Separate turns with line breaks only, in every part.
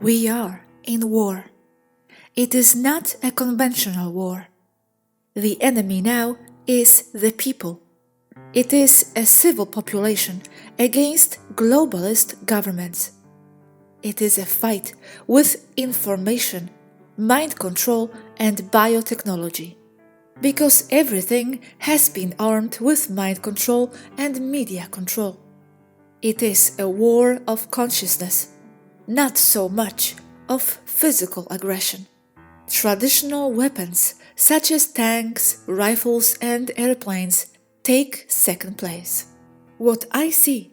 We are in war. It is not a conventional war. The enemy now is the people. It is a civil population against globalist governments. It is a fight with information, mind control, and biotechnology. Because everything has been armed with mind control and media control. It is a war of consciousness, not so much of physical aggression. Traditional weapons such as tanks, rifles, and airplanes take second place. What I see,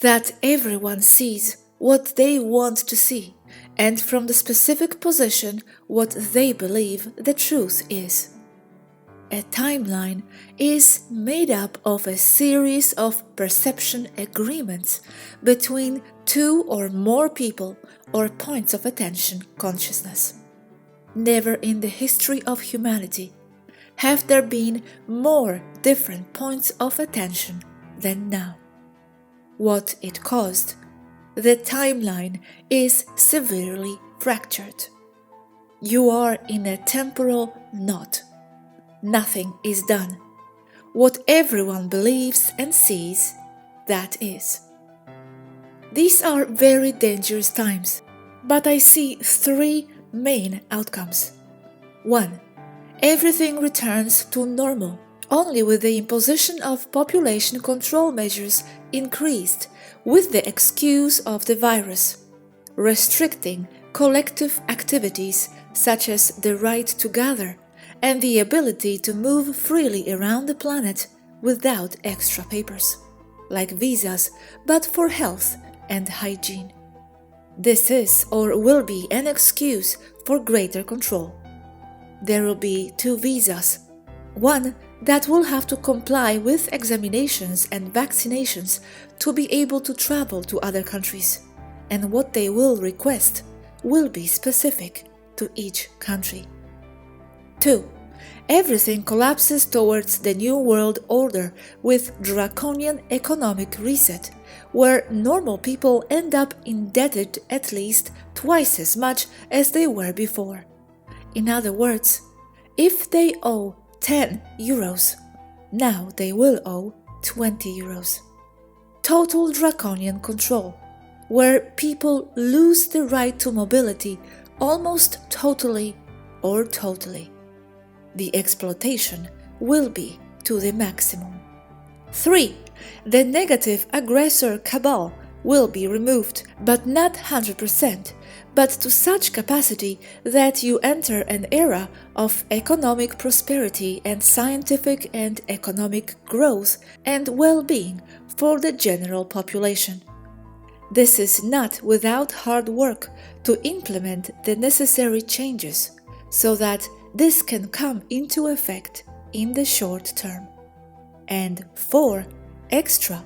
that everyone sees what they want to see, and from the specific position what they believe the truth is. A timeline is made up of a series of perception agreements between two or more people or points of attention consciousness. Never in the history of humanity have there been more different points of attention than now. What it caused, the timeline is severely fractured. You are in a temporal knot. Nothing is done. What everyone believes and sees, that is. These are very dangerous times, but I see three main outcomes. 1. Everything returns to normal, only with the imposition of population control measures increased with the excuse of the virus, restricting collective activities such as the right to gather and the ability to move freely around the planet without extra papers, like visas, but for health and hygiene. This is or will be an excuse for greater control. There will be 2 visas, one that will have to comply with examinations and vaccinations to be able to travel to other countries, and what they will request will be specific to each country. 2. Everything collapses towards the New World Order with draconian economic reset, where normal people end up indebted at least twice as much as they were before. In other words, if they owe 10 euros, now they will owe 20 euros. Total draconian control, where people lose the right to mobility almost totally or totally. The exploitation will be to the maximum. 3. The negative aggressor cabal will be removed, but not 100%, but to such capacity that you enter an era of economic prosperity and scientific and economic growth and well-being for the general population. This is not without hard work to implement the necessary changes, so that this can come into effect in the short term. And 4. Extra.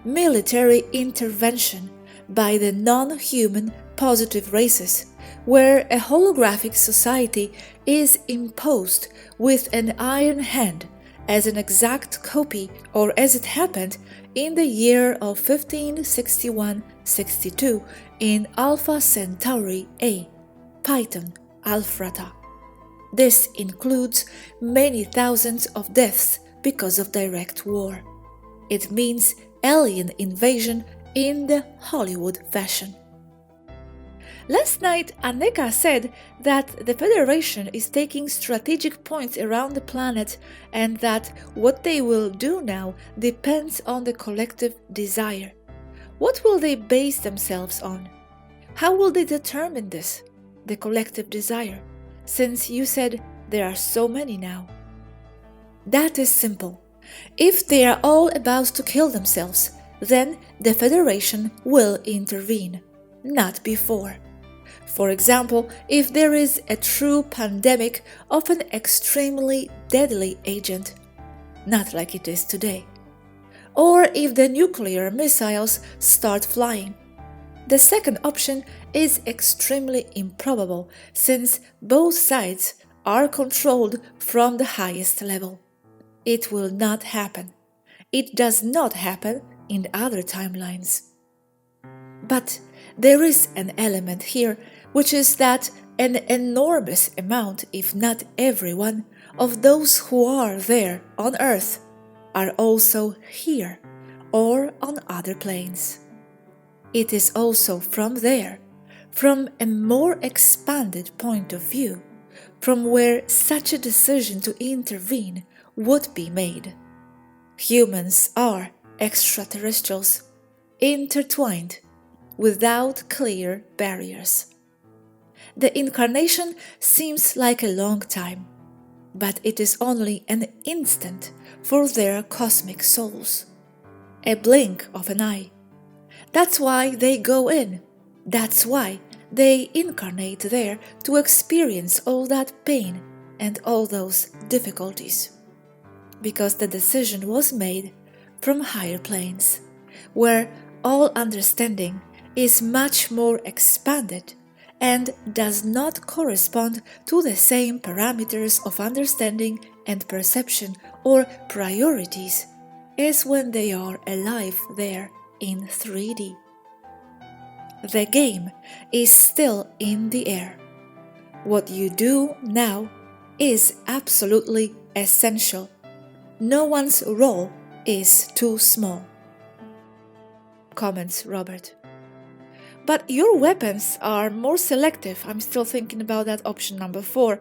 Military intervention by the non-human positive races, where a holographic society is imposed with an iron hand as an exact copy, or as it happened in the year of 1561-62 in Alpha Centauri A, Python, Alphrata. This includes many thousands of deaths because of direct war. It means alien invasion in the Hollywood fashion. Last night, Aneka said that the Federation is taking strategic points around the planet and that what they will do now depends on the collective desire. What will they base themselves on? How will they determine this, the collective desire, since you said there are so many now? That is simple. If they are all about to kill themselves, then the Federation will intervene, not before. For example, if there is a true pandemic of an extremely deadly agent, not like it is today, or if the nuclear missiles start flying. The second option is extremely improbable, since both sides are controlled from the highest level. It will not happen. It does not happen in other timelines. But There is an element here, which is that an enormous amount, if not everyone, of those who are there on earth are also here or on other planes. It is also from there, from a more expanded point of view, from where such a decision to intervene would be made. Humans are extraterrestrials, intertwined, without clear barriers. The incarnation seems like a long time, but it is only an instant for their cosmic souls. A blink of an eye. That's why they go in. That's why they incarnate there to experience all that pain and all those difficulties. Because the decision was made from higher planes, where all understanding is much more expanded and does not correspond to the same parameters of understanding and perception or priorities as when they are alive there in 3D. The game is still in the air. What you do now is absolutely essential. No one's role is too small. Comments Robert. But your weapons are more selective. I'm still thinking about that option number 4.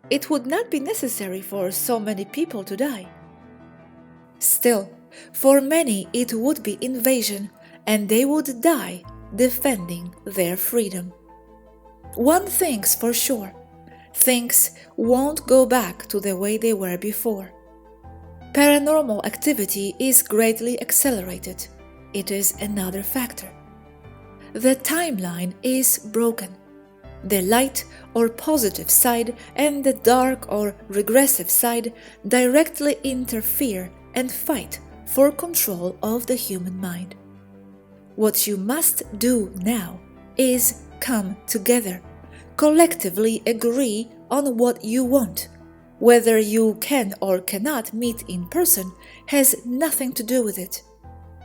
It would not be necessary for so many people to die. Still, for many it would be invasion, and they would die defending their freedom. One thing's for sure, things won't go back to the way they were before. Paranormal activity is greatly accelerated. It is another factor. The timeline is broken. The light or positive side and the dark or regressive side directly interfere and fight for control of the human mind. What you must do now is come together, collectively agree on what you want. Whether you can or cannot meet in person has nothing to do with it.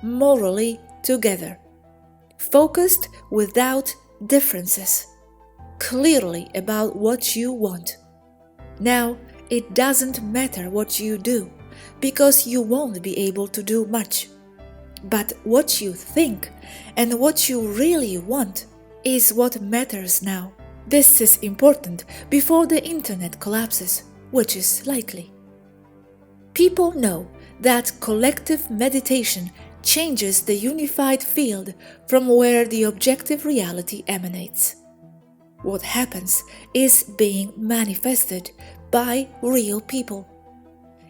Morally together. Focused without differences. Clearly about what you want. Now, it doesn't matter what you do, because you won't be able to do much. But what you think and what you really want is what matters now. This is important before the internet collapses, which is likely. People know that collective meditation changes the unified field from where the objective reality emanates. What happens is being manifested by real people.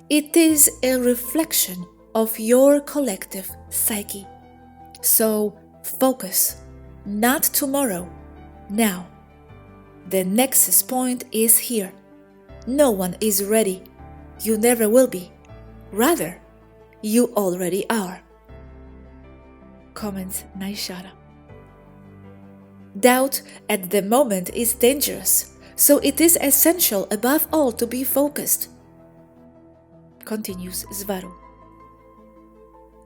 It is a reflection of your collective psyche. So focus, not tomorrow, now. The nexus point is here. No one is ready. You never will be. Rather, you already are. Comments Naishara. Doubt at the moment is dangerous, so it is essential above all to be focused. Continues Swaruu.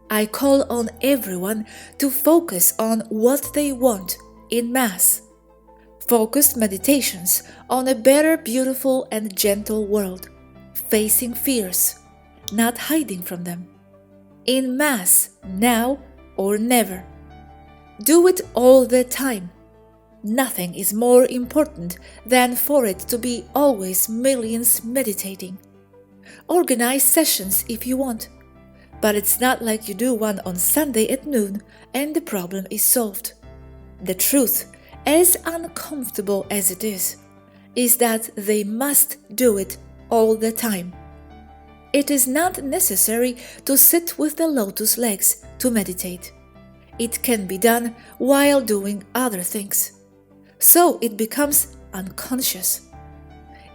I call on everyone to focus on what they want in mass. Focused meditations on a better, beautiful and gentle world, facing fears, not hiding from them. In mass, now or never. Do it all the time. Nothing is more important than for it to be always millions meditating. Organize sessions if you want, but it's not like you do one on Sunday at noon and the problem is solved. The truth, as uncomfortable as it is that they must do it all the time. It is not necessary to sit with the lotus legs to meditate. It can be done while doing other things. So it becomes unconscious.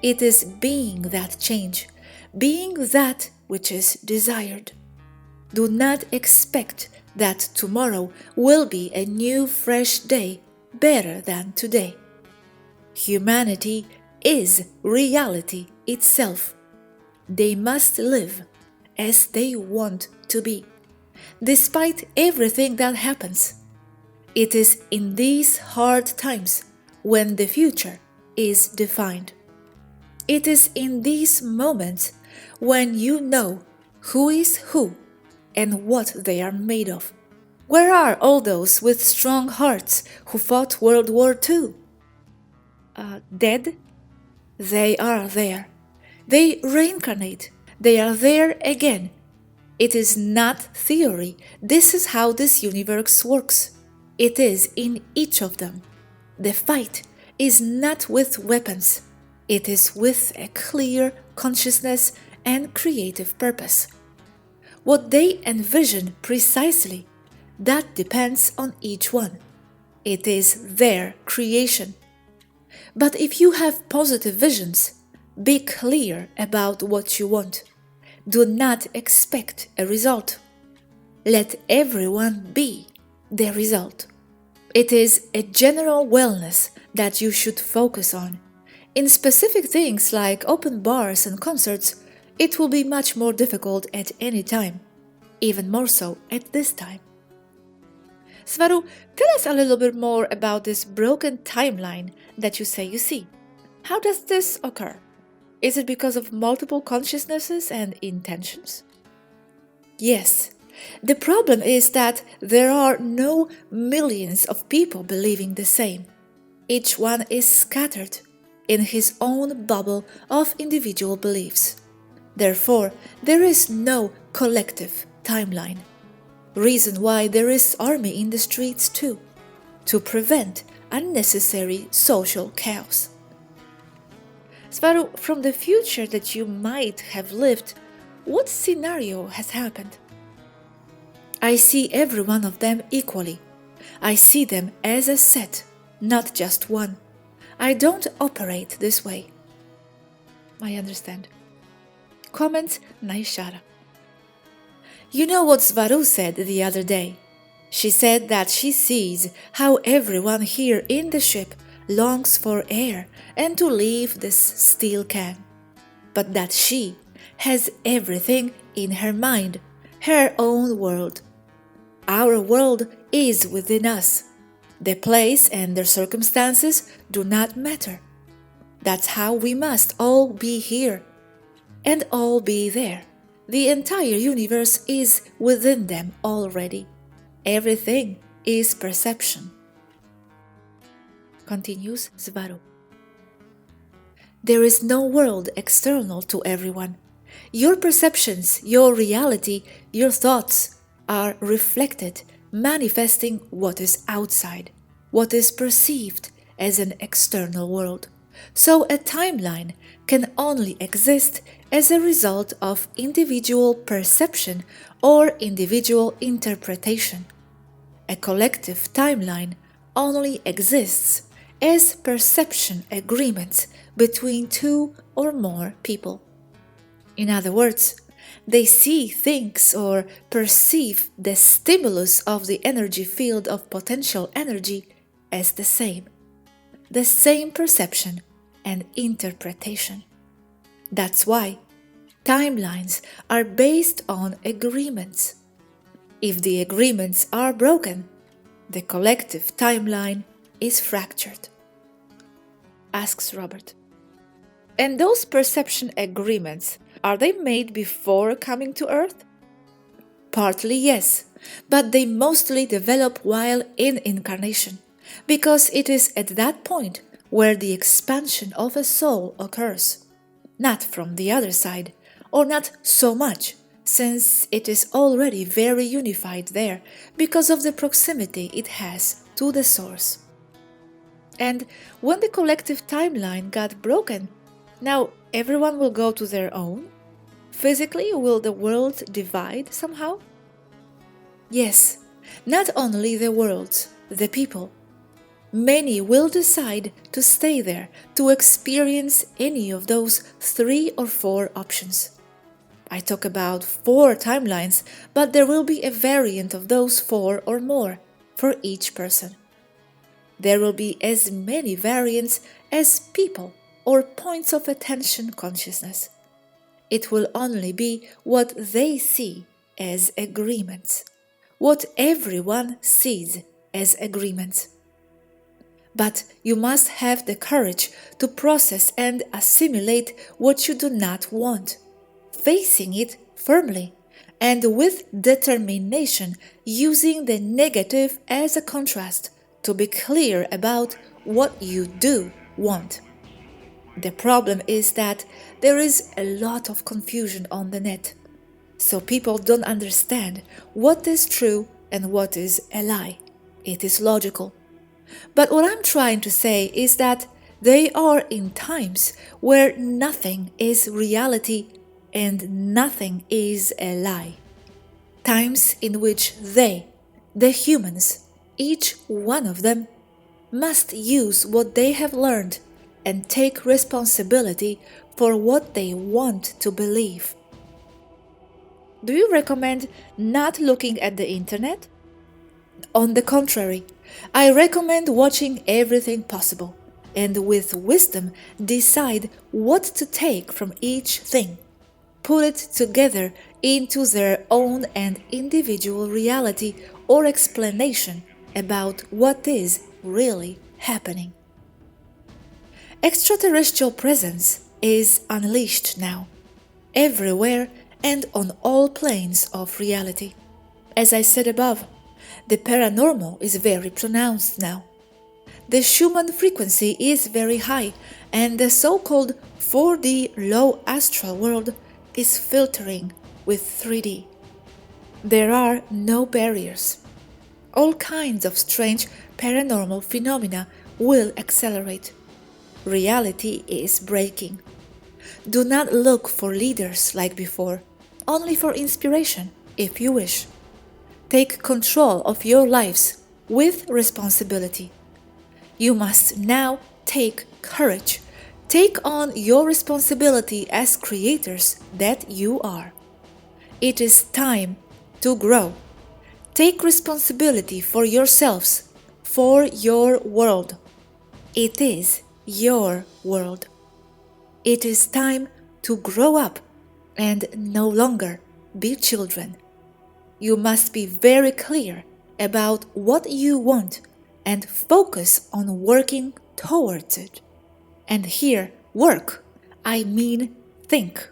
It is being that change, being that which is desired. Do not expect that tomorrow will be a new fresh day better than today. Humanity is reality itself. They must live as they want to be, despite everything that happens. It is in these hard times when the future is defined. It is in these moments when you know who is who and what they are made of. Where are all those with strong hearts who fought World War II? Dead? They are there. They reincarnate. They are there again. It is not theory. This is how this universe works. It is in each of them. The fight is not with weapons. It is with a clear consciousness and creative purpose. What they envision precisely, that depends on each one. It is their creation. But if you have positive visions, be clear about what you want. Do not expect a result. Let everyone be the result. It is a general wellness that you should focus on. In specific things like open bars and concerts, it will be much more difficult at any time, even more so at this time. Swaruu, tell us a little bit more about this broken timeline that you say you see. How does this occur? Is it because of multiple consciousnesses and intentions? Yes. The problem is that there are no millions of people believing the same. Each one is scattered in his own bubble of individual beliefs. Therefore, there is no collective timeline. Reason why there is army in the streets too, to prevent unnecessary social chaos. Swaruu, from the future that you might have lived, what scenario has happened? I see every one of them equally. I see them as a set, not just one. I don't operate this way. I understand. Comment Naishara. You know what Swaruu said the other day? She said that she sees how everyone here in the ship longs for air and to leave this steel can, but that she has everything in her mind, her own world. Our world is within us. The place and the circumstances do not matter. That's how we must all be here and all be there. The entire universe is within them already. Everything is perception. Continues Swaruu. There is no world external to everyone. Your perceptions, your reality, your thoughts are reflected, manifesting what is outside, what is perceived as an external world. So a timeline can only exist as a result of individual perception or individual interpretation. A collective timeline only exists as perception agreements between two or more people. In other words, they see things or perceive the stimulus of the energy field of potential energy as the same perception and interpretation. That's why timelines are based on agreements. If the agreements are broken, the collective timeline is fractured. Asks Robert. And those perception agreements, are they made before coming to Earth? Partly yes, but they mostly develop while in incarnation, because it is at that point where the expansion of a soul occurs, not from the other side, or not so much, since it is already very unified there because of the proximity it has to the source. And when the collective timeline got broken, now everyone will go to their own? Physically, will the world divide somehow? Yes, not only the worlds, the people. Many will decide to stay there to experience any of those 3 or 4 options. I talk about 4 timelines, but there will be a variant of those 4 or more for each person. There will be as many variants as people or points of attention consciousness. It will only be what they see as agreements, what everyone sees as agreements. But you must have the courage to process and assimilate what you do not want, facing it firmly and with determination, using the negative as a contrast to be clear about what you do want. The problem is that there is a lot of confusion on the net, so people don't understand what is true and what is a lie. It is logical. But what I'm trying to say is that they are in times where nothing is reality and nothing is a lie. Times in which they, the humans, each one of them, must use what they have learned and take responsibility for what they want to believe. Do you recommend not looking at the internet? On the contrary, I recommend watching everything possible and with wisdom decide what to take from each thing, put it together into their own and individual reality or explanation about what is really happening. Extraterrestrial presence is unleashed now, everywhere and on all planes of reality. As I said above, the paranormal is very pronounced now. The Schumann frequency is very high, and the so-called 4D low astral world is filtering with 3D. There are no barriers. All kinds of strange paranormal phenomena will accelerate. Reality is breaking. Do not look for leaders like before, only for inspiration, if you wish. Take control of your lives with responsibility. You must now take courage. Take on your responsibility as creators that you are. It is time to grow. Take responsibility for yourselves, for your world. It is your world. It is time to grow up and no longer be children. You must be very clear about what you want and focus on working towards it. And here, work, I mean think,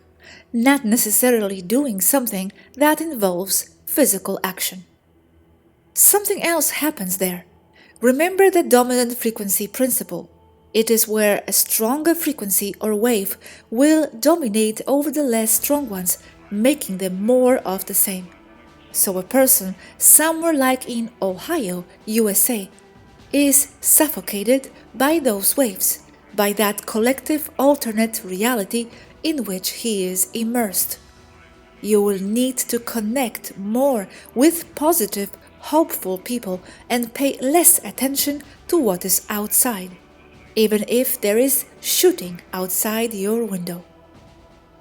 not necessarily doing something that involves physical action. Something else happens there. Remember the dominant frequency principle. It is where a stronger frequency or wave will dominate over the less strong ones, making them more of the same. So a person somewhere like in Ohio, USA, is suffocated by those waves, by that collective alternate reality in which he is immersed. You will need to connect more with positive, hopeful people and pay less attention to what is outside, even if there is shooting outside your window.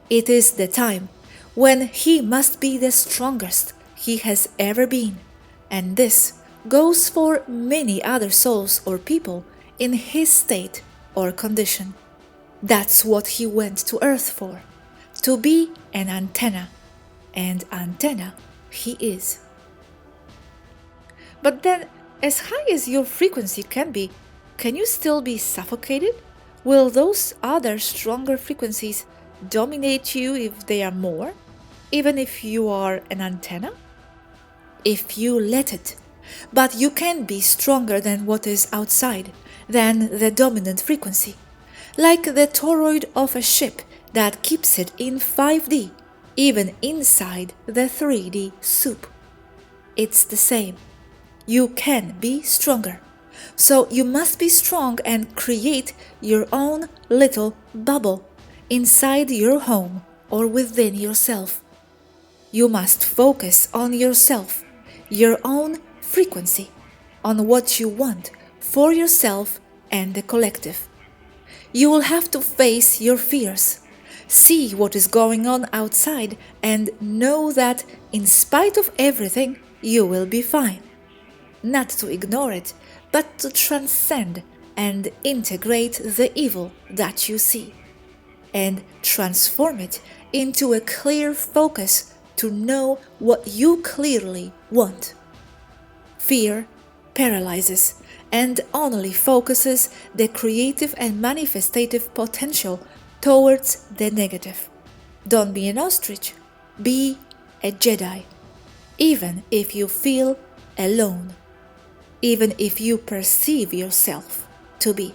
It is the time when he must be the strongest he has ever been, and this goes for many other souls or people in his state or condition. That's what he went to Earth for, to be an antenna, and antenna he is. But then, as high as your frequency can be, can you still be suffocated? Will those other stronger frequencies dominate you if they are more, even if you are an antenna? If you let it. But you can be stronger than what is outside, than the dominant frequency, like the toroid of a ship that keeps it in 5D, even inside the 3D soup. It's the same. You can be stronger. So you must be strong and create your own little bubble inside your home or within yourself. You must focus on yourself, your own frequency, on what you want for yourself and the collective. You will have to face your fears, see what is going on outside, and know that in spite of everything, you will be fine. Not to ignore it, but to transcend and integrate the evil that you see, and transform it into a clear focus to know what you clearly want. Fear paralyzes, and only focuses the creative and manifestative potential towards the negative. Don't be an ostrich, be a Jedi, even if you feel alone, even if you perceive yourself to be.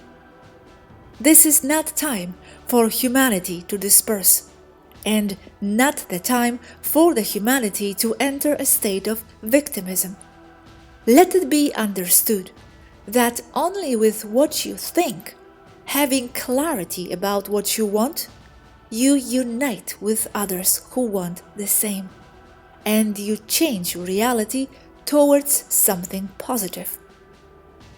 This is not time for humanity to disperse, and not the time for the humanity to enter a state of victimism. Let it be understood that only with what you think, having clarity about what you want, you unite with others who want the same, and you change reality towards something positive.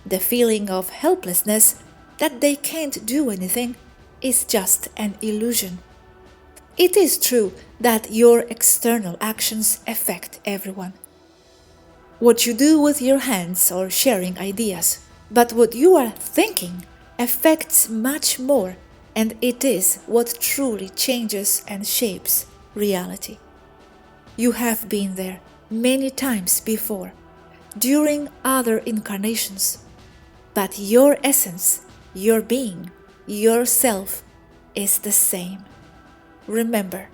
The feeling of helplessness that they can't do anything is just an illusion. It is true that your external actions affect everyone. What you do with your hands or sharing ideas, but what you are thinking affects much more, and it is what truly changes and shapes reality. You have been there many times before, during other incarnations, but your essence, your being, yourself is the same. Remember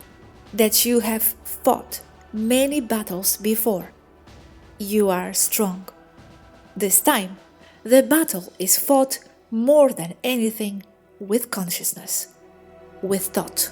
that you have fought many battles before. You are strong. This time, the battle is fought more than anything with consciousness, with thought.